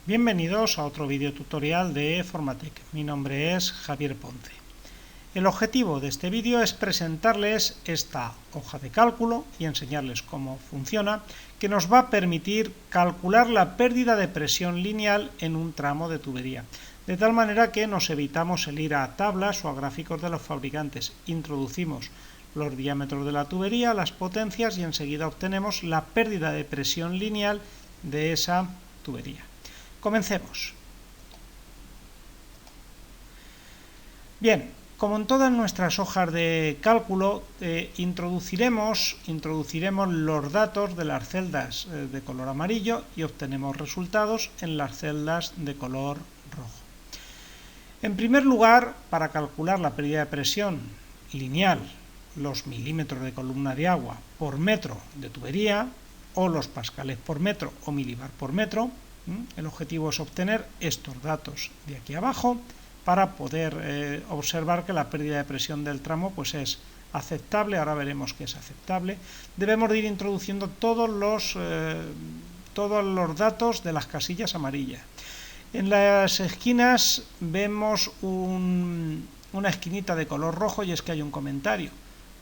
Bienvenidos a otro vídeo tutorial de Formatec. Mi nombre es Javier Ponce. El objetivo de este vídeo es presentarles esta hoja de cálculo y enseñarles cómo funciona, que nos va a permitir calcular la pérdida de presión lineal en un tramo de tubería, de tal manera que nos evitamos el ir a tablas o a gráficos de los fabricantes. Introducimos los diámetros de la tubería, las potencias y enseguida obtenemos la pérdida de presión lineal de esa tubería. Comencemos. Bien, como en todas nuestras hojas de cálculo, introduciremos los datos de las celdas de color amarillo y obtenemos resultados en las celdas de color rojo. En primer lugar, para calcular la pérdida de presión lineal, los milímetros de columna de agua por metro de tubería, o los pascales por metro o milibar por metro, el objetivo es obtener estos datos de aquí abajo para poder observar que la pérdida de presión del tramo pues es aceptable. Ahora veremos que es aceptable. Debemos de ir introduciendo todos los datos de las casillas amarillas. En las esquinas vemos una esquinita de color rojo y es que hay un comentario.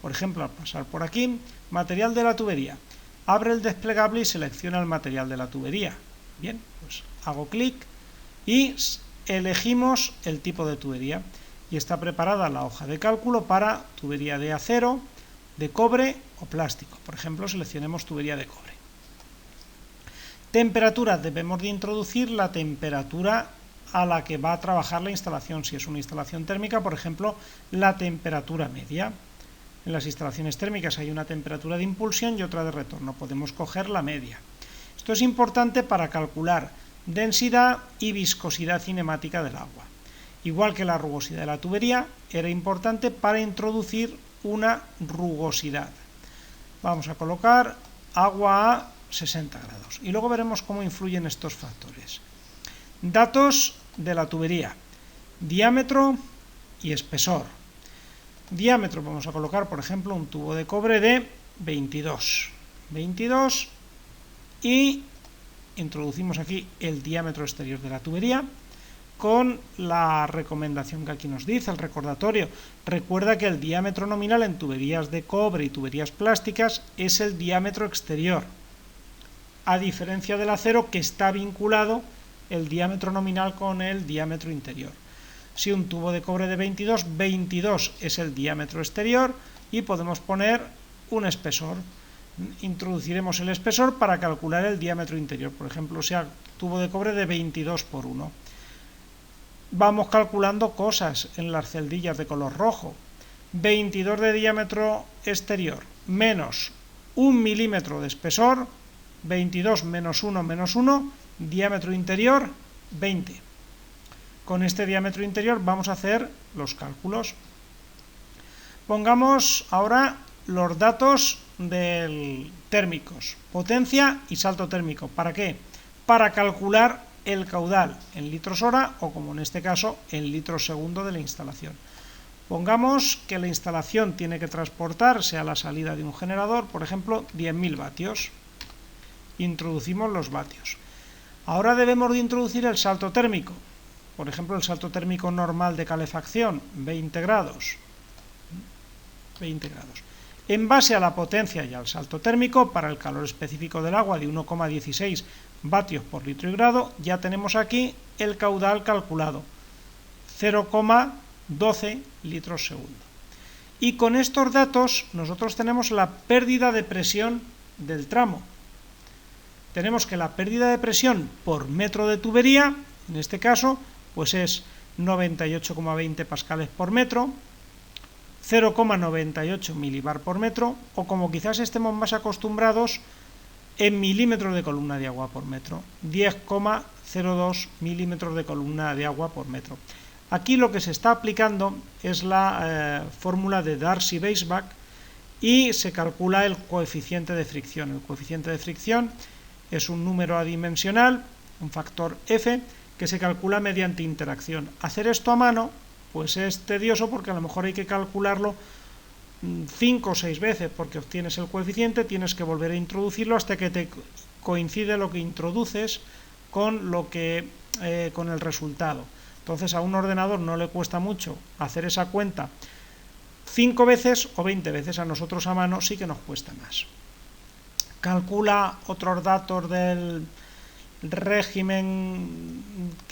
Por ejemplo, al pasar por aquí, material de la tubería. Abre el desplegable y selecciona el material de la tubería. Bien, pues hago clic y elegimos el tipo de tubería y está preparada la hoja de cálculo para tubería de acero, de cobre o plástico. Por ejemplo, seleccionemos tubería de cobre. Temperatura, debemos de introducir la temperatura a la que va a trabajar la instalación. Si es una instalación térmica, por ejemplo, la temperatura media. En las instalaciones térmicas hay una temperatura de impulsión y otra de retorno. Podemos coger la media. Esto es importante para calcular densidad y viscosidad cinemática del agua. Igual que la rugosidad de la tubería, era importante para introducir una rugosidad. Vamos a colocar agua a 60 grados y luego veremos cómo influyen estos factores. Datos de la tubería, diámetro y espesor. Diámetro, vamos a colocar por ejemplo un tubo de cobre de 22 y introducimos aquí el diámetro exterior de la tubería con la recomendación que aquí nos dice, el recordatorio. Recuerda que el diámetro nominal en tuberías de cobre y tuberías plásticas es el diámetro exterior, a diferencia del acero, que está vinculado el diámetro nominal con el diámetro interior. Si un tubo de cobre de 22 es el diámetro exterior y podemos poner un espesor. Introduciremos el espesor para calcular el diámetro interior. Por ejemplo, sea tubo de cobre de 22 por 1. Vamos calculando cosas en las celdillas de color rojo. 22 de diámetro exterior menos 1 milímetro de espesor, 22 menos 1, diámetro interior 20. Con este diámetro interior vamos a hacer los cálculos. Pongamos ahora los datos del térmicos, potencia y salto térmico. ¿Para qué? Para calcular el caudal en litros hora o, como en este caso, en litros segundo de la instalación. Pongamos que la instalación tiene que transportarse a la salida de un generador, por ejemplo, 10.000 vatios. Introducimos los vatios. Ahora debemos de introducir el salto térmico. Por ejemplo, el salto térmico normal de calefacción, 20 grados. En base a la potencia y al salto térmico, para el calor específico del agua de 1,16 vatios por litro y grado, ya tenemos aquí el caudal calculado, 0,12 litros segundo. Y con estos datos nosotros tenemos la pérdida de presión del tramo. Tenemos que la pérdida de presión por metro de tubería, en este caso, pues es 98,20 pascales por metro, 0,98 milibar por metro, o como quizás estemos más acostumbrados, en milímetros de columna de agua por metro, 10,02 milímetros de columna de agua por metro. Aquí lo que se está aplicando es la fórmula de Darcy-Weisbach y se calcula el coeficiente de fricción. El coeficiente de fricción es un número adimensional, un factor F, que se calcula mediante interacción. Hacer esto a mano pues es tedioso porque a lo mejor hay que calcularlo 5 o 6 veces porque obtienes el coeficiente, tienes que volver a introducirlo hasta que te coincide lo que introduces con con el resultado. Entonces a un ordenador no le cuesta mucho hacer esa cuenta 5 veces o 20 veces, a nosotros a mano sí que nos cuesta más. Calcula otros datos del régimen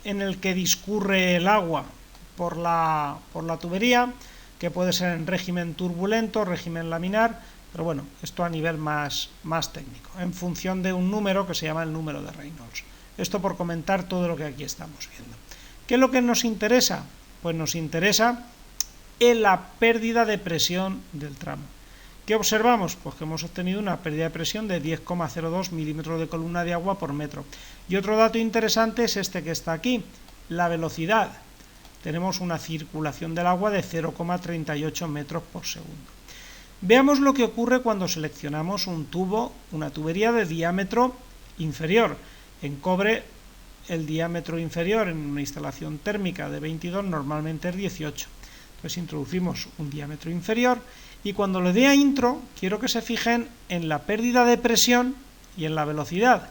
en el que discurre el agua por la tubería, que puede ser en régimen turbulento, régimen laminar, pero bueno, esto a nivel más técnico, en función de un número que se llama el número de Reynolds. Esto por comentar todo lo que aquí estamos viendo. ¿Qué es lo que nos interesa? Pues nos interesa la pérdida de presión del tramo. ¿Qué observamos? Pues que hemos obtenido una pérdida de presión de 10,02 milímetros de columna de agua por metro. Y otro dato interesante es este que está aquí, la velocidad. Tenemos una circulación del agua de 0,38 metros por segundo. Veamos lo que ocurre cuando seleccionamos un tubo, una tubería de diámetro inferior. En cobre, el diámetro inferior en una instalación térmica de 22 normalmente es 18. Entonces introducimos un diámetro inferior y cuando le dé a intro quiero que se fijen en la pérdida de presión y en la velocidad.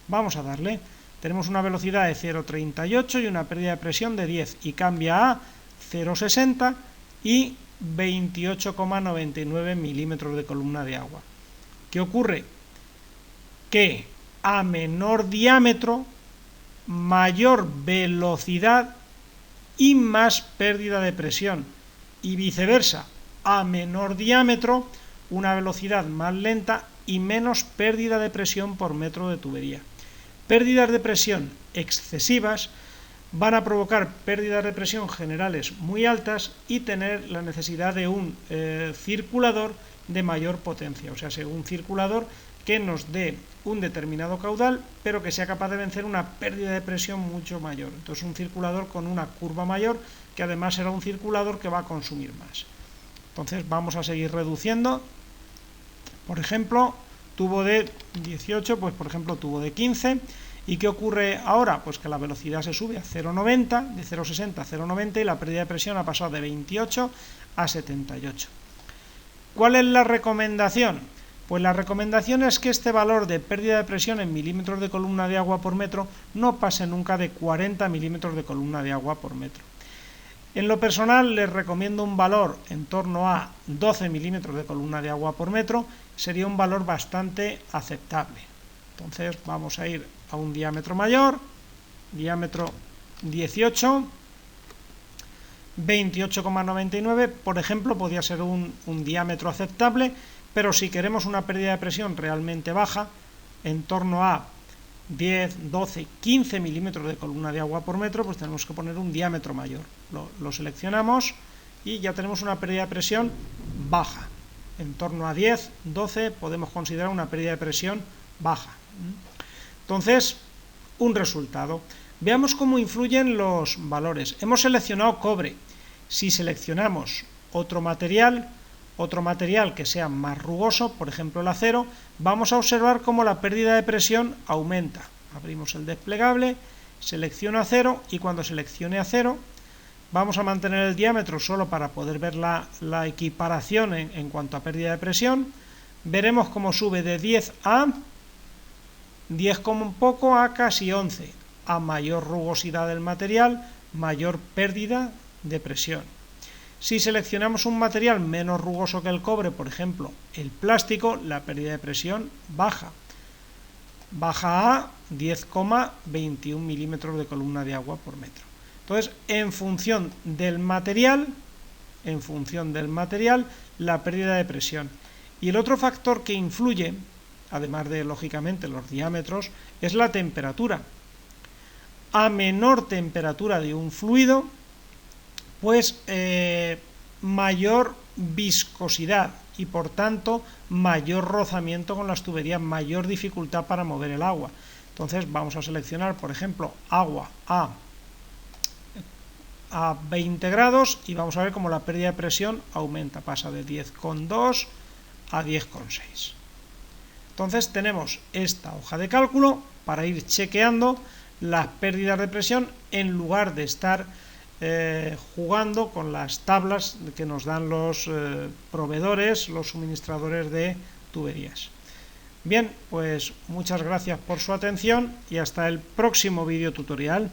Vamos a darle. Tenemos una velocidad de 0,38 y una pérdida de presión de 10 y cambia a 0,60 y 28,99 milímetros de columna de agua. ¿Qué ocurre? Que a menor diámetro, mayor velocidad y más pérdida de presión, y viceversa, a menor diámetro, una velocidad más lenta y menos pérdida de presión por metro de tubería. Pérdidas de presión excesivas van a provocar pérdidas de presión generales muy altas y tener la necesidad de un circulador de mayor potencia, o sea, un circulador que nos dé un determinado caudal, pero que sea capaz de vencer una pérdida de presión mucho mayor. Entonces, un circulador con una curva mayor, que además será un circulador que va a consumir más. Entonces, vamos a seguir reduciendo. Por ejemplo, tubo de 18, pues por ejemplo, tubo de 15. ¿Y qué ocurre ahora? Pues que la velocidad se sube a 0,90, de 0,60 a 0,90 y la pérdida de presión ha pasado de 28 a 78. ¿Cuál es la recomendación? Pues la recomendación es que este valor de pérdida de presión en milímetros de columna de agua por metro no pase nunca de 40 milímetros de columna de agua por metro. En lo personal les recomiendo un valor en torno a 12 milímetros de columna de agua por metro, sería un valor bastante aceptable. Entonces vamos a ir a un diámetro mayor, diámetro 18, 28,99, por ejemplo, podría ser un diámetro aceptable, pero si queremos una pérdida de presión realmente baja, en torno a 10, 12, 15 milímetros de columna de agua por metro, pues tenemos que poner un diámetro mayor. Lo seleccionamos y ya tenemos una pérdida de presión baja. En torno a 10, 12 podemos considerar una pérdida de presión baja. Entonces, un resultado. Veamos cómo influyen los valores. Hemos seleccionado cobre. Si seleccionamos otro material que sea más rugoso, por ejemplo el acero, vamos a observar cómo la pérdida de presión aumenta. Abrimos el desplegable, selecciono acero y cuando seleccione acero vamos a mantener el diámetro solo para poder ver la equiparación en cuanto a pérdida de presión. Veremos cómo sube de 10 a 10 como un poco a casi 11. A mayor rugosidad del material, mayor pérdida de presión. Si seleccionamos un material menos rugoso que el cobre, por ejemplo, el plástico, la pérdida de presión baja. Baja a 10,21 milímetros de columna de agua por metro. Entonces, en función del material, la pérdida de presión. Y el otro factor que influye, además de, lógicamente, los diámetros, es la temperatura. A menor temperatura de un fluido, pues mayor viscosidad y por tanto mayor rozamiento con las tuberías, mayor dificultad para mover el agua. Entonces vamos a seleccionar, por ejemplo, agua a 20 grados y vamos a ver cómo la pérdida de presión aumenta, pasa de 10,2 a 10,6. Entonces tenemos esta hoja de cálculo para ir chequeando las pérdidas de presión en lugar de estar jugando con las tablas que nos dan los proveedores, los suministradores de tuberías. Bien, pues muchas gracias por su atención y hasta el próximo vídeo tutorial.